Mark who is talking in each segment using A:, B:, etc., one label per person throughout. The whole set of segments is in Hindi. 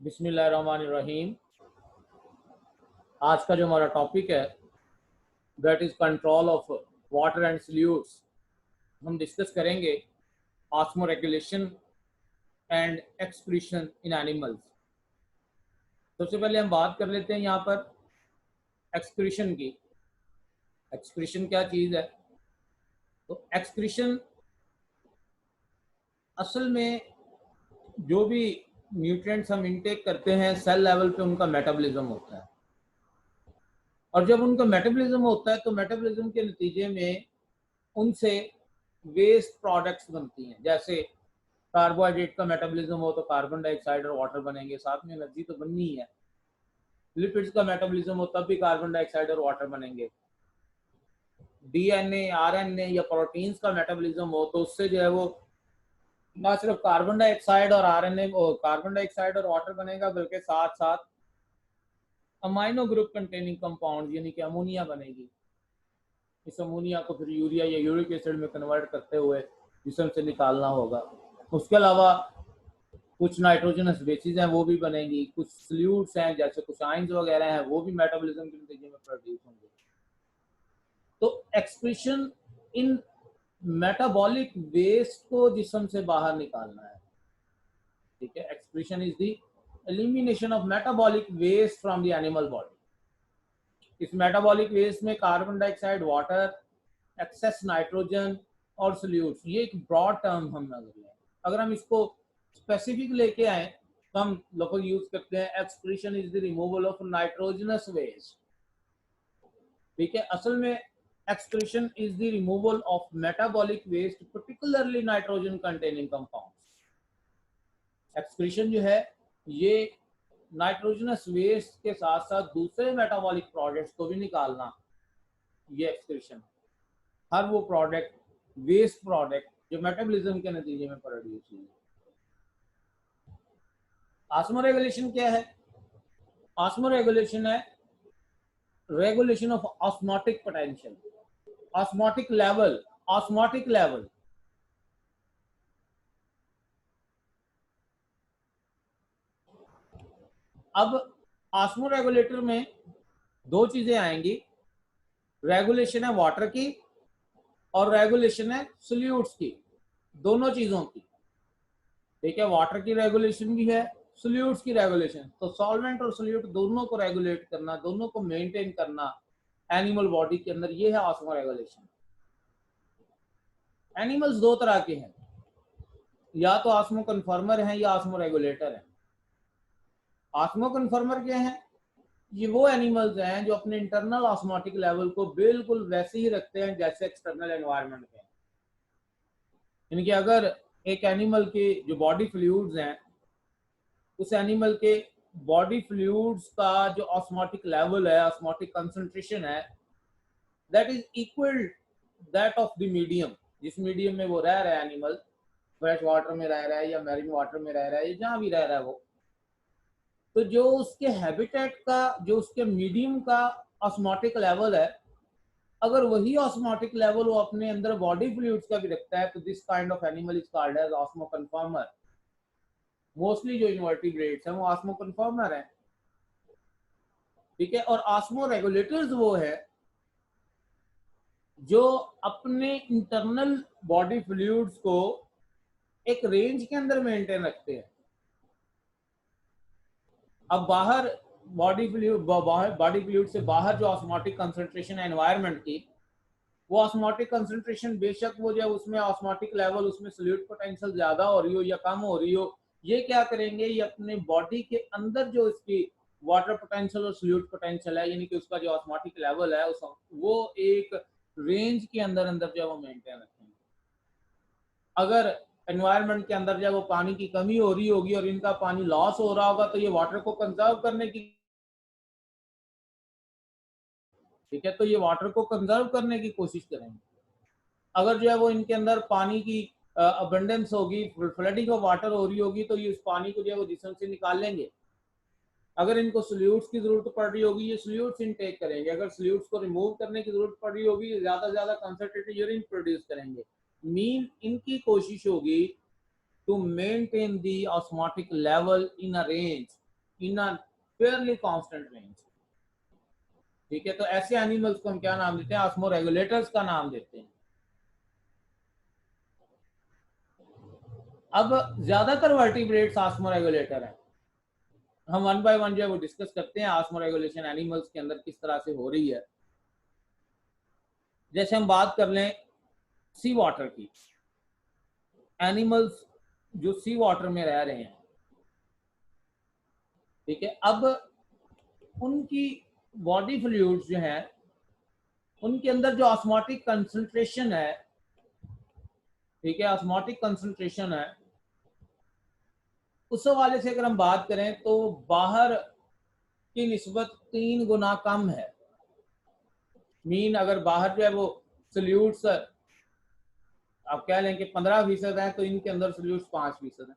A: बिस्मिल्लाहिर्रहमानिर्रहीम। आज का जो हमारा टॉपिक है that is control of water and solutes. हम डिस्कस करेंगे osmo regulation and excretion in animals. सबसे पहले हम बात कर लेते हैं यहाँ पर एक्सक्रीशन की। एक्सक्रीशन क्या चीज़ है? तो एक्सक्रीशन असल में जो भी न्यूट्रिएंट्स हम इनटेक करते हैं सेल लेवल पे उनका मेटाबॉलिज्म होता है, और जब उनका मेटाबॉलिज्म होता है तो मेटाबॉलिज्म के नतीजे में उनसे वेस्ट प्रोडक्ट्स बनती हैं। जैसे कार्बोहाइड्रेट का मेटाबॉलिज्म हो तो कार्बन डाइऑक्साइड और वाटर बनेंगे, साथ में एनर्जी तो बननी ही है। लिपिड्स का मेटाबॉलिज्म हो तब भी कार्बन डाइऑक्साइड और वाटर बनेंगे। डीएनए, आरएनए या प्रोटीन्स का मेटाबॉलिज्म हो तो उससे जो है वो ना सिर्फ कार्बन डाइऑक्साइड और आरएनए कार्बन डाइऑक्साइड और वाटर बनेगा, बल्कि साथ साथ अमाइनो ग्रुप कंटेनिंग कंपाउंड यानी कि अमोनिया बनेगी। इस अमोनिया को फिर यूरिया या यूरिक एसिड में कन्वर्ट करते हुए जिस्म से निकालना होगा। उसके अलावा कुछ नाइट्रोजनस बेसिस हैं वो भी बनेंगी, कुछ सल्यूट्स हैं जैसे कुछ आयंस वगैरह हैं वो भी मेटाबॉलिज्म के नतीजे में प्रोड्यूस होंगे। तो एक्सक्रीशन इन मेटाबॉलिक वेस्ट को जिस्म से बाहर निकालना है। ठीक है, excretion is the elimination of metabolic waste from the animal body. इस मेटाबॉलिक वेस्ट में carbon dioxide, water, excess nitrogen और सल्यूट्स, ये एक ब्रॉड टर्म हम नजर लें। अगर हम इसको स्पेसिफिक लेके आए तो हम लोग यूज करते हैं excretion is the removal of nitrogenous waste. ठीक है, असल में excretion is the removal of metabolic waste, particularly nitrogen containing compounds. Excretion जो है ये नाइट्रोजनस वेस्ट के साथ साथ दूसरे मेटाबॉलिक प्रोडक्ट्स को भी निकालना, ये एक्सक्रीशन। हर वो प्रोडक्ट, वेस्ट प्रोडक्ट जो मेटाबॉलिज्म के नतीजे में प्रोड्यूस हुई। ऑस्मो रेगुलेशन क्या है? ऑस्मो रेगुलेशन है regulation of osmotic potential, osmotic level, osmotic level. अब ऑस्मो रेगुलेटर में दो चीजें आएंगी, रेगुलेशन है वाटर की और रेगुलेशन है सॉल्यूट्स की, दोनों चीजों की। ठीक है, वाटर की रेगुलेशन भी है, सॉल्यूट्स की रेगुलेशन। तो सॉल्वेंट और सॉल्यूट दोनों को रेगुलेट करना, दोनों को मेंटेन करना एनिमल बॉडी के अंदर, ये है ऑस्मो रेगुलेशन। एनिमल्स दो तरह के हैं, या तो ऑस्मो कन्फर्मर हैं या ऑस्मो रेगुलेटर हैं। ऑस्मो कन्फर्मर क्या है? ये वो एनिमल्स हैं जो अपने इंटरनल ऑस्मोटिक लेवल को बिल्कुल वैसे ही रखते हैं जैसे एक्सटर्नल एनवायरनमेंट में। यानी कि अगर एक एनिमल के जो बॉडी फ्लूइड्स हैं, उस एनिमल के बॉडी फ्लूइड्स का जो ऑस्मोटिक लेवल है, ऑस्मोटिक कंसंट्रेशन है, that is equal that of the medium, जिस मीडियम में वो रह रहा है एनिमल, फ्रेश वाटर में रह रहा है या मैरीन वाटर में रह रहा है, जहां भी रह रहा है वो, तो जो उसके हैबिटेट का, जो उसके मीडियम का ऑस्मोटिक लेवल है, अगर वही ऑस्मोटिक लेवल वो अपने अंदर बॉडी फ्लूइड्स का भी रखता है, तो this kind of animal is called as osmoconformer. Mostly जो इन्वर्टिब्रेट्स हैं वो ऑस्मो कन्फर्मर है। ठीक है, और ऑस्मो रेगुलेटर्स वो है जो अपने इंटरनल बॉडी फ्लूइड्स को एक रेंज के अंदर मेंटेन रखते हैं। अब बाहर बॉडी फ्लूइड से बाहर जो ऑस्मोटिक कंसंट्रेशन है एनवायरनमेंट की, वो ऑस्मोटिक कंसंट्रेशन बेशक वो जो उसमें ऑस्मोटिक लेवल, उसमें सॉल्यूट पोटेंशियल ज्यादा हो रही हो या कम हो रही हो, ये क्या करेंगे, ये अपने बॉडी के अंदर जो इसकी वाटर पोटेंशियल और सॉल्यूट पोटेंशियल है, यानी कि उसका जो ऑस्मोटिक लेवल है वो एक रेंज के अंदर अंदर जो वो मेंटेन रखेंगे। अगर एनवायरनमेंट के अंदर जब वो पानी की कमी हो रही होगी और इनका पानी लॉस हो रहा होगा, तो ये वाटर को कंजर्व करने की, ठीक है, तो ये वाटर को कंजर्व करने की कोशिश करेंगे। अगर जो है वो इनके अंदर पानी की अबंडेंस होगी, फ्लडिंग ऑफ वाटर हो रही होगी, तो ये उस पानी को जो है वो जिस्म से निकाल लेंगे। अगर इनको सॉल्यूट्स की जरूरत पड़ रही होगी, ये सॉल्यूट्स इनटेक करेंगे। अगर सॉल्यूट्स को रिमूव करने की जरूरत पड़ रही होगी, ज्यादा से ज्यादा कंसंट्रेटेड यूरिन प्रोड्यूस करेंगे। मीन इनकी कोशिश होगी to maintain the osmotic level in a range, in a fairly constant range. ठीक है, तो ऐसे एनिमल्स को हम क्या नाम देते हैं? ऑस्मो रेगुलेटर्स का नाम देते हैं। अब ज्यादातर वर्टिब्रेट्स ऑस्मो रेगुलेटर हैं। हम वन बाय वन जो है वो डिस्कस करते हैं ऑस्मो रेगुलेशन एनिमल्स के अंदर किस तरह से हो रही है। जैसे हम बात कर लें सी वाटर की, एनिमल्स जो सी वाटर में रह रहे हैं, ठीक है, अब उनकी बॉडी फ्लूइड्स जो हैं उनके अंदर जो ऑस्मोटिक कंसंट्रेशन है, ठीक है, ऑस्मोटिक कंसंट्रेशन है, उस हवाले से अगर हम बात करें तो बाहर की निस्बत 3 गुना कम है। मीन अगर बाहर जो है वो सल्यूट्स आप कह लें कि 15% है, तो इनके अंदर सल्यूट्स 5% है।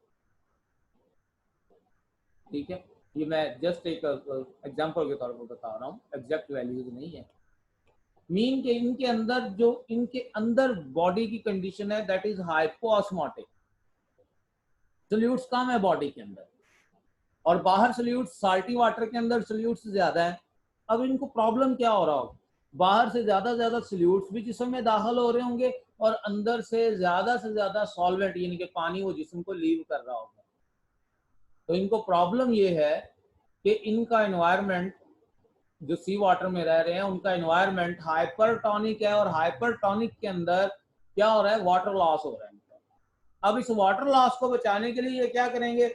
A: ठीक है, ये मैं जस्ट एक एग्जांपल के तौर पर बता रहा हूँ, एग्जैक्ट वैल्यूज नहीं है। मीन के इनके अंदर जो इनके अंदर बॉडी की कंडीशन है दैट इज हाइपोऑस्मोटिक, सल्यूट्स कम है बॉडी के अंदर, और बाहर सल्यूट्स साल्टी वाटर के अंदर सल्यूट्स ज्यादा है। अब इनको प्रॉब्लम क्या हो रहा होगा? बाहर से ज्यादा सल्यूट्स भी जिस्म में दाखिल हो रहे होंगे और अंदर से ज्यादा सॉल्वेंट यानी कि पानी वो जिस्म को लीव कर रहा होगा। तो इनको प्रॉब्लम ये है कि इनका एनवायरनमेंट जो सी वाटर में रह रहे हैं उनका एनवायरनमेंट हाइपरटोनिक है, और हाइपरटोनिक के अंदर क्या हो रहा है? वाटर लॉस हो रहा है। अब इस वाटर लॉस को बचाने के लिए ये क्या करेंगे?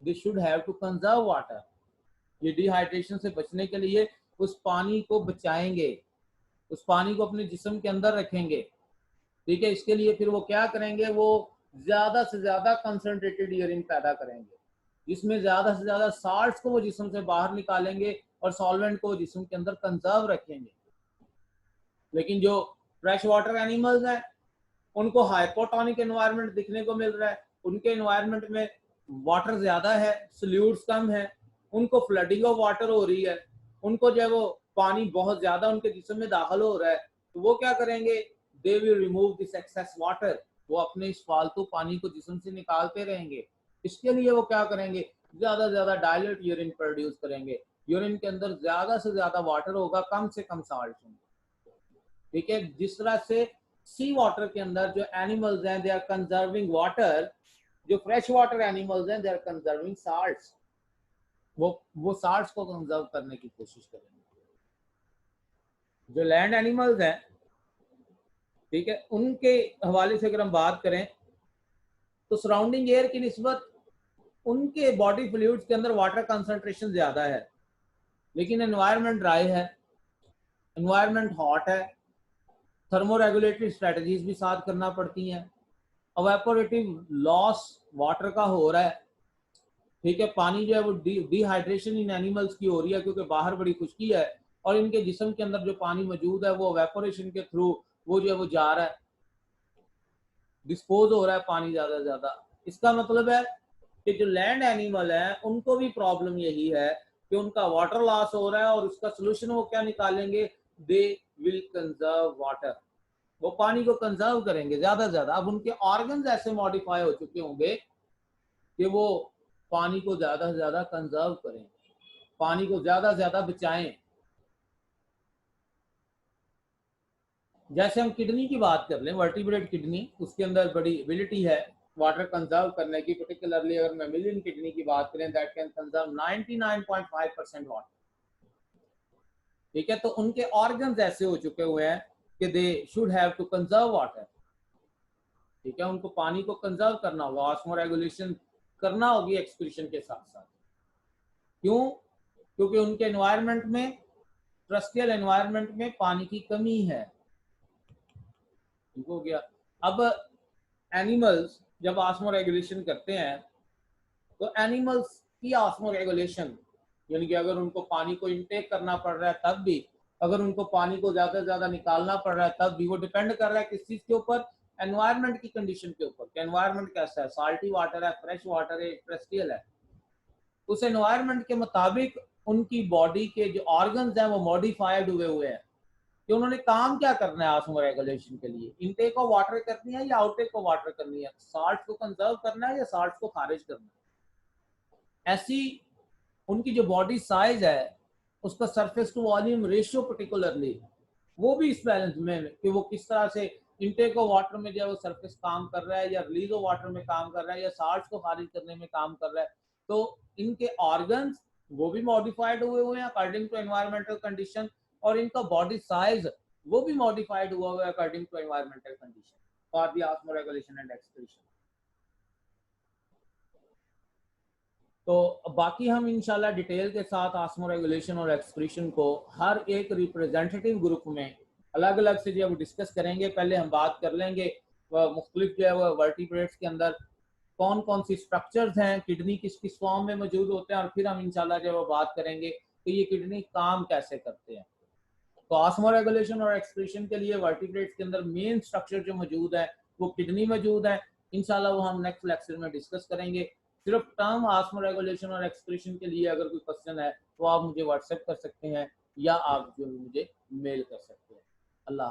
A: They should have to conserve water. ये डिहाइड्रेशन से बचने के लिए उस पानी को बचाएंगे, उस पानी को अपने जिस्म के अंदर रखेंगे। ठीक है, इसके लिए फिर वो क्या करेंगे? वो ज्यादा से ज्यादा कंसंट्रेटेड यूरिन पैदा करेंगे, जिसमें ज्यादा से ज्यादा साल्ट्स को वो जिस्म से बाहर निकालेंगे और सॉल्वेंट को जिस्म के अंदर कंजर्व रखेंगे। लेकिन जो फ्रेश वाटर एनिमल्स हैं उनको हाइपोटोनिक एनवायरनमेंट दिखने को मिल रहा है, उनके एनवायरनमेंट में वाटर ज्यादा है, सल्यूट्स कम है, उनको फ्लडिंग ऑफ वाटर हो रही है, उनको जो है वो पानी बहुत ज्यादा उनके जिस्म में दाखिल हो रहा है। तो वो क्या करेंगे? They will remove this excess water, वो अपने इस फालतू पानी को जिस्म से निकालते रहेंगे। इसके लिए वो क्या करेंगे? ज्यादा डायल्यूट यूरिन प्रोड्यूस करेंगे। यूरिन के अंदर ज्यादा से ज्यादा वाटर होगा, कम से कम साल्ट होंगे। ठीक है, जिस तरह से सी वाटर के अंदर जो एनिमल्स हैं दे आर कंजर्विंग वाटर, जो फ्रेश वाटर एनिमल्स हैं दे आर कंजर्विंग साल्ट्स, वो साल्ट्स को कंजर्व करने की कोशिश करेंगे। जो लैंड एनिमल्स हैं, ठीक है, उनके हवाले से अगर हम बात करें तो सराउंडिंग एयर की निस्बत उनके बॉडी फ्लूइड्स के अंदर वाटर कंसंट्रेशन ज्यादा है, लेकिन एनवायरनमेंट ड्राई है, एनवायरनमेंट हॉट है, थर्मो रेगुलेटरी स्ट्रेटजीज भी साथ करना पड़ती हैं, एवेपोरेटिव लॉस वाटर का हो रहा है। ठीक है, पानी जो है वो डिहाइड्रेशन इन एनिमल्स की हो रही है क्योंकि बाहर बड़ी खुश्की है और इनके जिस्म के अंदर जो पानी मौजूद है वो एवेपोरेशन के थ्रू वो जो है वो जा रहा है, डिस्पोज हो रहा है पानी ज्यादा। इसका मतलब है कि जो लैंड एनिमल है उनको भी प्रॉब्लम यही है कि उनका वाटर लॉस हो रहा है, और उसका सोल्यूशन वो क्या निकालेंगे? दे विल कंजर्व वाटर, वो पानी को कंजर्व करेंगे ज्यादा से ज्यादा। अब उनके ऑर्गन्स ऐसे मॉडिफाई हो चुके होंगे कि वो पानी को ज्यादा से ज्यादा कंजर्व करें, पानी को ज्यादा से ज्यादा बचाएं। जैसे हम किडनी की बात कर लें, वर्टिब्रेट किडनी, उसके अंदर बड़ी एबिलिटी है वाटर कंजर्व करने की। पर्टिकुलरली अगर मैमिलियन किडनी की बात करें दैट कैन कंजर्व 99.5% वाटर। ठीक है, तो उनके ऑर्गन्स ऐसे हो चुके हुए हैं कि they should have to conserve water. ठीक है, उनको पानी को कंजर्व करना होगा, ऑस्मो रेगुलेशन करना होगी एक्सक्रीशन के साथ साथ। क्यों? क्योंकि उनके एनवायरनमेंट में, टर्रेस्ट्रियल एनवायरनमेंट में पानी की कमी है। ठीक हो गया। अब एनिमल्स जब ऑस्मो रेगुलेशन करते हैं तो एनिमल्स की ऑस्मो रेगुलेशन यानी कि अगर उनको पानी को इनटेक करना पड़ रहा है तब भी, अगर उनको पानी को ज्यादा से ज्यादा निकालना पड़ रहा है तब भी, वो डिपेंड कर रहा है किस चीज के ऊपर? एनवायरनमेंट की कंडीशन के ऊपर। एनवायरनमेंट कैसा है? साल्टी वाटर है, फ्रेश वाटर है, टर्रेस्ट्रियल है। उस एनवायरनमेंट के मुताबिक उनकी बॉडी के जो ऑर्गन्स हैं वो मॉडिफाइड हुए हैं कि उन्होंने काम क्या करना है ऑस्मो रेगुलेशन के लिए। इनटेक ऑफ वाटर करनी है या आउटटेक ऑफ वाटर करनी है, साल्ट को कंजर्व करना है या साल्ट को खारिज करना है। ऐसी उनकी जो बॉडी साइज है उसका surface to volume ratio particularly वो भी इस बैलेंस में कि वो किस तरह से इनटेक ऑफ वाटर में जो है वो सरफेस काम कर रहा है या रिलीज ऑफ वाटर में काम कर रहा है या साल्ट को खारिज करने में काम कर रहा है। तो इनके ऑर्गन्स वो भी मॉडिफाइड हुए हैं अकॉर्डिंग टू एनवायरमेंटल कंडीशन, और इनका बॉडी साइज वो भी मॉडिफाइड हुआ है according to environmental condition for the osmoregulation and excretion. तो बाकी हम इंशाल्लाह डिटेल के साथ ऑस्मोरेगुलेशन और एक्सक्रीशन को हर एक रिप्रेजेंटेटिव ग्रुप में अलग अलग से जो डिस्कस करेंगे। पहले हम बात कर लेंगे मुख्तलिफ जो है वो वर्टिब्रेट्स के अंदर कौन कौन सी स्ट्रक्चर्स हैं, किडनी किस किस फॉर्म में मौजूद होते हैं, और फिर हम इंशाल्लाह जो है बात करेंगे कि ये किडनी काम कैसे करते हैं। तो ऑस्मोरेगुलेशन और एक्सक्रीशन के लिए वर्टिब्रेट्स के अंदर मेन स्ट्रक्चर जो मौजूद है वो किडनी मौजूद है। इंशाल्लाह वो हम नेक्स्ट लेक्चर में डिस्कस करेंगे। सिर्फ टर्म ऑस्मोरेगुलेशन और एक्सक्रीशन के लिए अगर कोई क्वेश्चन है तो आप मुझे व्हाट्सएप कर सकते हैं या आप जो मुझे मेल कर सकते हैं। अल्लाह।